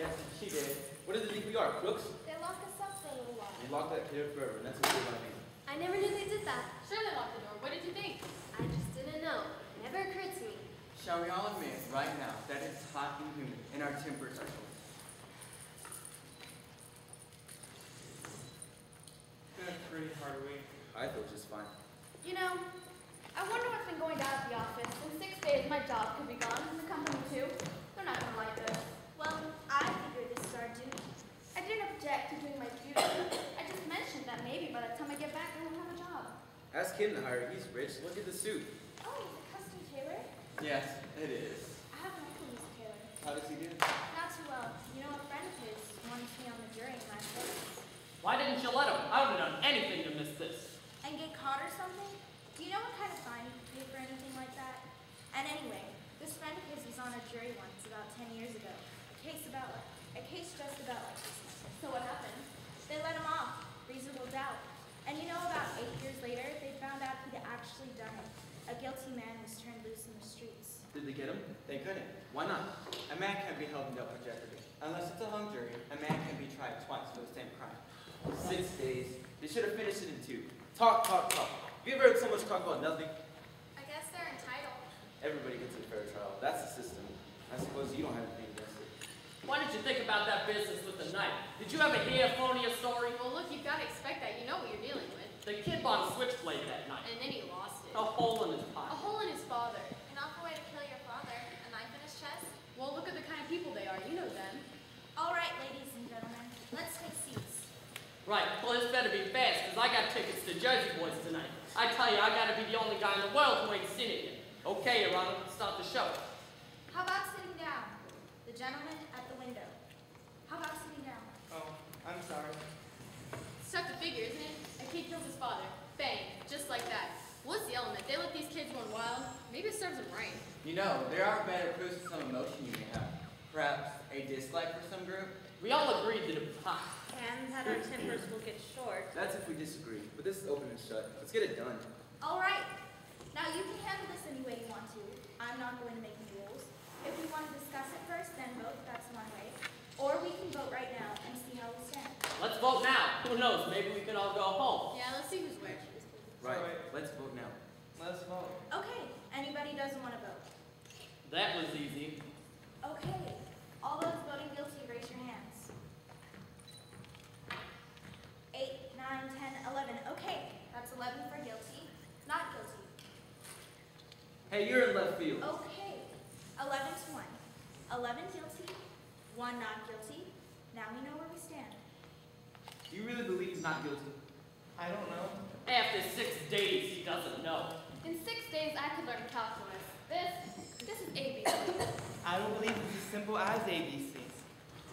Yes, she did. What does it think we are, crooks? They locked us up for a little while. They locked that kid up forever, and that's what we're doing. I never knew they did that. Sure they locked the door. What did you think? I just didn't know. It never occurred to me. Shall we all admit right now that it's hot and humid and our tempers are cold? Been a pretty hard week. I feel just fine. You know, I wonder what's been going down at the office. In 6 days, my job could be gone, and the company too. They're not gonna like this. Well, I figured this is our duty. I didn't object to doing my duty. I just mentioned that maybe by the time I get back, I won't have a job. Ask him to hire. He's rich. Look at the suit. Oh, is it custom tailored? Yes, it is. I have an uncle who's a tailor. How does he do? Not too well. You know, a friend of his wanted me on the jury in my case. Why didn't you let him? I would have done anything to miss this. And get caught or something? Do you know what kind of fine you could pay for anything like that? And anyway, this friend of his was on a jury once about 10 years ago. A case just about like this. So what happened? They let him off. Reasonable doubt. And you know, about 8 years later, they found out he'd actually done it. A guilty man was turned loose in the streets. Did they get him? They couldn't. Why not? A man can't be held in double jeopardy. Unless it's a hung jury, a man can be tried twice for the same crime. 6 days. They should have finished it in 2. Talk, talk, talk. Have you ever heard so much talk about nothing? I guess they're entitled. Everybody gets a fair trial. That's the system. I suppose you don't have anything against it. Why didn't you think about that business with the knife? Did you ever hear a phony story? Well, look, you've got to expect that. You know what you're dealing with. The kid bought a switchblade that night. And then he lost it. A hole in his A pocket. hole in his father. An awful way to kill your father. A knife in his chest. Well, look at the kind of people they are. You know them. All right, ladies and gentlemen, let's take seats. Right, well, this better be fast, because I got tickets to Jersey Boys tonight. I tell you, I gotta be the only guy in the world who ain't seen it yet. Okay, Your Honor, start the show. How about sitting down? The gentleman at the window. How about sitting down? Oh, I'm sorry. It's tough to figure, isn't it? A kid kills his father. Bang. Just like that. What's the element? They let these kids run wild. Maybe it serves them right. You know, there are better proofs of some emotion you may have. Perhaps a dislike for some group. We all agreed that it was hot. And that our tempers will get short. That's if we disagree. But this is open and shut. Let's get it done. All right. Now you can handle this any way you want to. I'm not going to make any rules. If we want to discuss it first, then vote. That's one way. Or we can vote right now and see how we stand. Let's vote now. Who knows, maybe we can all go home. Yeah, let's see who's where. Right. Alright. Let's vote now. Let's vote. Okay. Anybody doesn't want to vote? That was easy. Okay. All those voting guilty, raise your hands. 8, 9, 10, 11. Okay. That's 11 for guilty. Not guilty. Hey, you're in left field. Okay. 11 to 1. 11 guilty. 1 not guilty. Now we know where we stand. Do you really believe he's not guilty? I don't know. After 6 days, he doesn't know. In 6 days, I could learn calculus. This is ABC. I don't believe it's as simple as ABCs.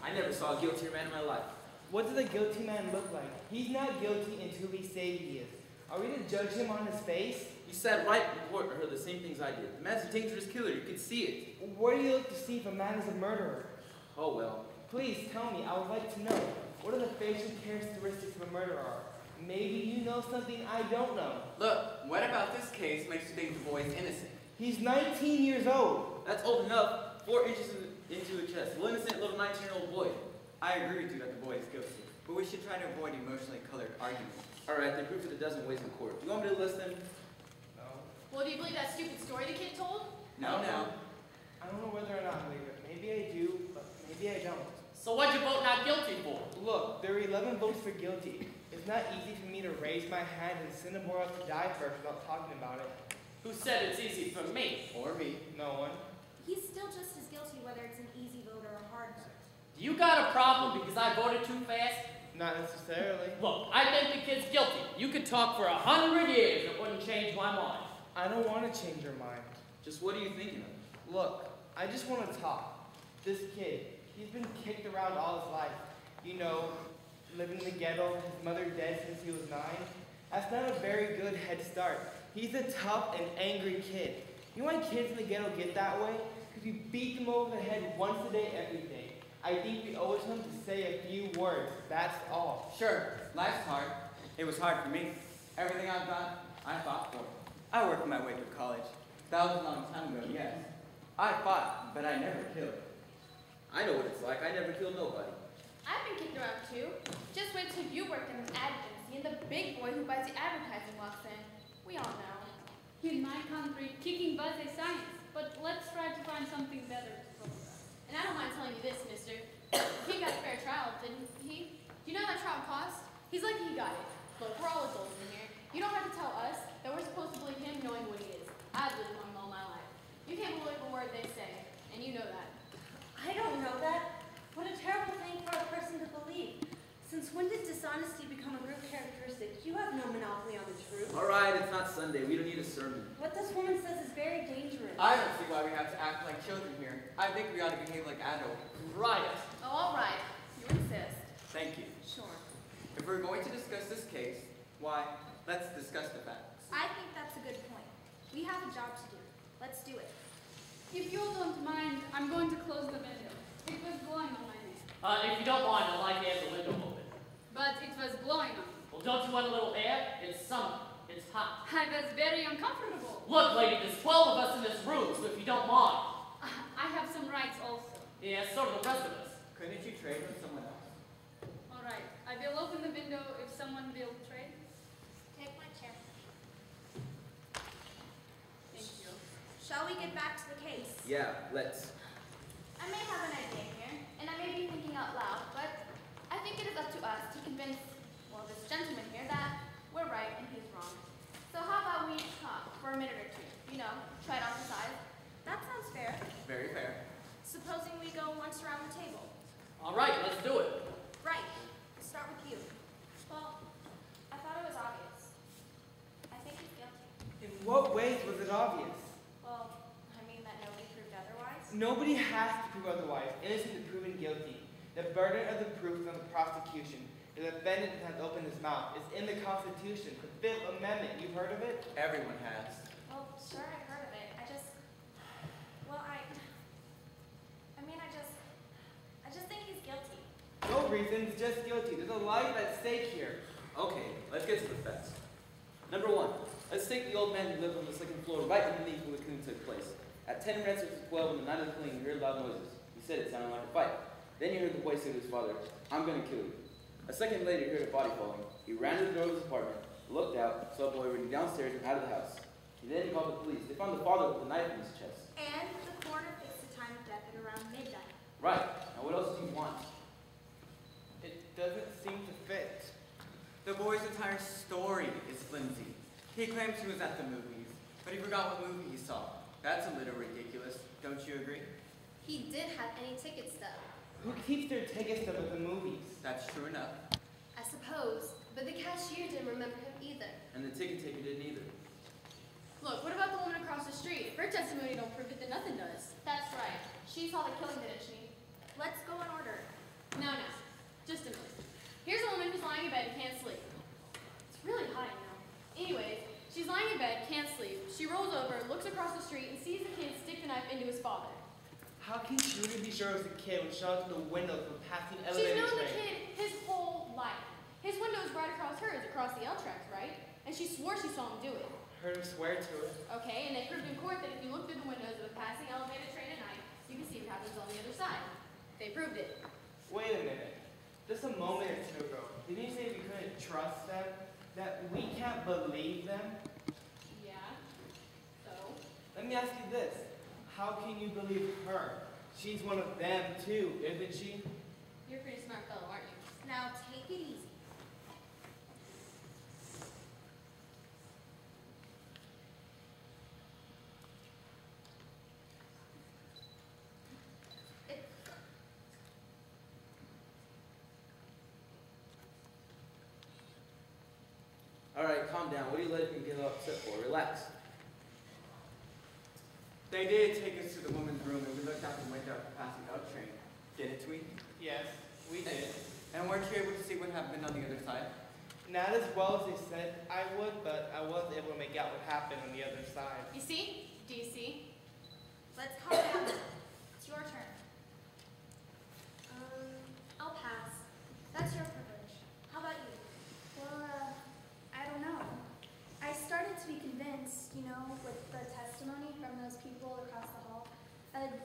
I never saw a guiltier man in my life. What does a guilty man look like? He's not guilty until we say he is. Are we to judge him on his face? You sat right in court and heard the same things I did. The man's a dangerous killer. You could see it. Where do you look to see if a man is a murderer? Oh, well. Please tell me. I would like to know. What are the facial characteristics of a murderer? Maybe you know something I don't know. Look, what about this case makes you think the boy is innocent? He's 19 years old. That's old enough. 4 inches into a chest. Well, innocent little 19-year-old boy. I agree with you that the boy is guilty, but we should try to avoid emotionally colored arguments. All right, they proved it a dozen ways in court. Do you want me to list them? No. Well, do you believe that stupid story the kid told? No. I don't know whether or not I believe it. Maybe I do, but maybe I don't. So what'd you vote not guilty for? Look, there are 11 votes for guilty. It's not easy for me to raise my hand and send a boy out to die first without talking about it. Who said it's easy for me? Or me. No one. He's still just as guilty whether it's an easy vote or a hard vote. You got a problem because I voted too fast? Not necessarily. Look, I think the kid's guilty. You could talk for 100 years. It wouldn't change my mind. I don't want to change your mind. Just what are you thinking of? Look, I just want to talk. This kid, he's been kicked around all his life. You know, living in the ghetto, his mother dead since he was 9. That's not a very good head start. He's a tough and angry kid. You know why kids in the ghetto get that way? Because we beat them over the head once a day every day. I think we owe it to them to say a few words. That's all. Sure, life's hard. It was hard for me. Everything I've got, I fought for. I worked my way through college. That was a long time ago, yes. I fought, but I never killed. I know what it's like. I never never killed nobody. I've been kicked around too. Just wait till you work in an ad agency and the big boy who buys the advertising walks in. We all know. In my country, kicking buzz is science, but let's try to find something better to talk about. And I don't mind telling you this, mister. He got a fair trial, didn't he? Do you know how that trial cost? He's lucky he got it. Look, we're all adults in here. You don't have to tell us that we're supposed to believe him knowing what he is. I've lived among them all my life. You can't believe a word they say, and you know that. I don't know that. What a terrible thing for a person to believe. Since when did dishonesty become a group characteristic? You have no monopoly on the truth. All right, it's not Sunday. We don't need a sermon. What this woman says is very dangerous. I don't see why we have to act like children here. I think we ought to behave like adults. Right. Oh, all right. You insist. Thank you. Sure. If we're going to discuss this case, why, let's discuss the facts. I think that's a good point. We have a job to do. Let's do it. If you all don't mind, I'm going to close the window. It was blowing on my neck. If you don't mind, I'd like to have the window open. But it was blowing on me. Well, don't you want a little air? It's summer. It's hot. I was very uncomfortable. Look, lady, there's 12 of us in this room, so if you don't mind. I have some rights also. Yeah, so do the rest of us. Couldn't you trade with someone else? All right, I will open the window if someone will trade. Take my chair. Thank you. Shall we get back to the case? Yeah, let's. I may have an idea here, and I may be thinking out loud, but I think it is up to us to convince, well, this gentleman here that we're right and he's wrong. So how about we talk for a minute or two? You know, try it on for size. That sounds fair. Very fair. Supposing we go once around the table. All right, let's do it. Right. We'll start with you. Well, I thought it was obvious. I think he's guilty. In what ways was it obvious? Well, I mean that nobody proved otherwise. Nobody has to prove otherwise. Innocent is proven guilty. The burden of the proof is on the prosecution. The defendant has opened his mouth. It's in the Constitution, the Fifth Amendment. You've heard of it? Everyone has. Well, sure, I've heard of it. I just think he's guilty. No reasons, just guilty. There's a life at stake here. Okay, let's get to the facts. Number one, let's take the old man who lived on the second floor right underneath where the killing took place. At 10 minutes after 12 on the night of the killing, he heard loud noises. He said it sounded like a fight. Then he heard the voice say to his father, "I'm going to kill you." A second later, he heard a body falling. He ran to the door of his apartment, looked out, saw a boy running downstairs and out of the house. He then called the police. They found the father with a knife in his chest. And the coroner fixed the time of death at around midnight. Right. Now what else do you want? It doesn't seem to fit. The boy's entire story is flimsy. He claims he was at the movies, but he forgot what movie he saw. That's a little ridiculous, don't you agree? He did have any tickets, though. Who keeps their tickets up at the movies? That's true enough. I suppose, but the cashier didn't remember him either. And the ticket taker didn't either. Look, what about the woman across the street? If her testimony don't prove it, then nothing does. That's right. She saw the killing, didn't she? Let's go in order. No. Just a minute. Here's a woman who's lying in bed and can't sleep. It's really hot, you know. Anyways, she's lying in bed, can't sleep. She rolls over, looks across the street, and sees the kid stick the knife into his father. How can she really be sure it was the kid when she saw through the window of a passing She's elevator known the train? kid his whole life. His window is right across hers, across the L tracks, right? And she swore she saw him do it. Heard him swear to it. Okay, and they proved in court that if you look through the windows of a passing elevated train at night, you can see what happens on the other side. They proved it. Wait a minute. Just a moment or two ago, didn't you say we couldn't trust them? That we can't believe them? Yeah. So? Let me ask you this. How can you believe her? She's one of them too, isn't she? You're a pretty smart fellow, aren't you? Now take it easy. All right, calm down. What are you letting him get upset for? Relax. They did take us to the woman's room and we looked out the window of the passing out train. Didn't we? Yes, we did. And weren't you able to see what happened on the other side? Not as well as they said I would, but I was able to make out what happened on the other side. You see? Do you see? Let's calm down. It's your turn. I'll pass. That's your privilege. How about you? Well, I don't know. I started to be convinced, with the testimony from those people across the hall.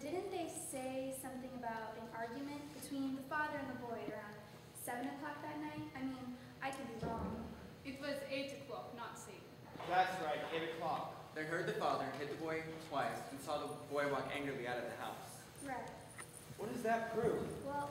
Didn't they say something about an argument between father and the boy around 7 o'clock that night? I mean, I could be wrong. It was 8 o'clock, not 7. That's right, 8 o'clock. They heard the father hit the boy twice and saw the boy walk angrily out of the house. Right. What does that prove? Well,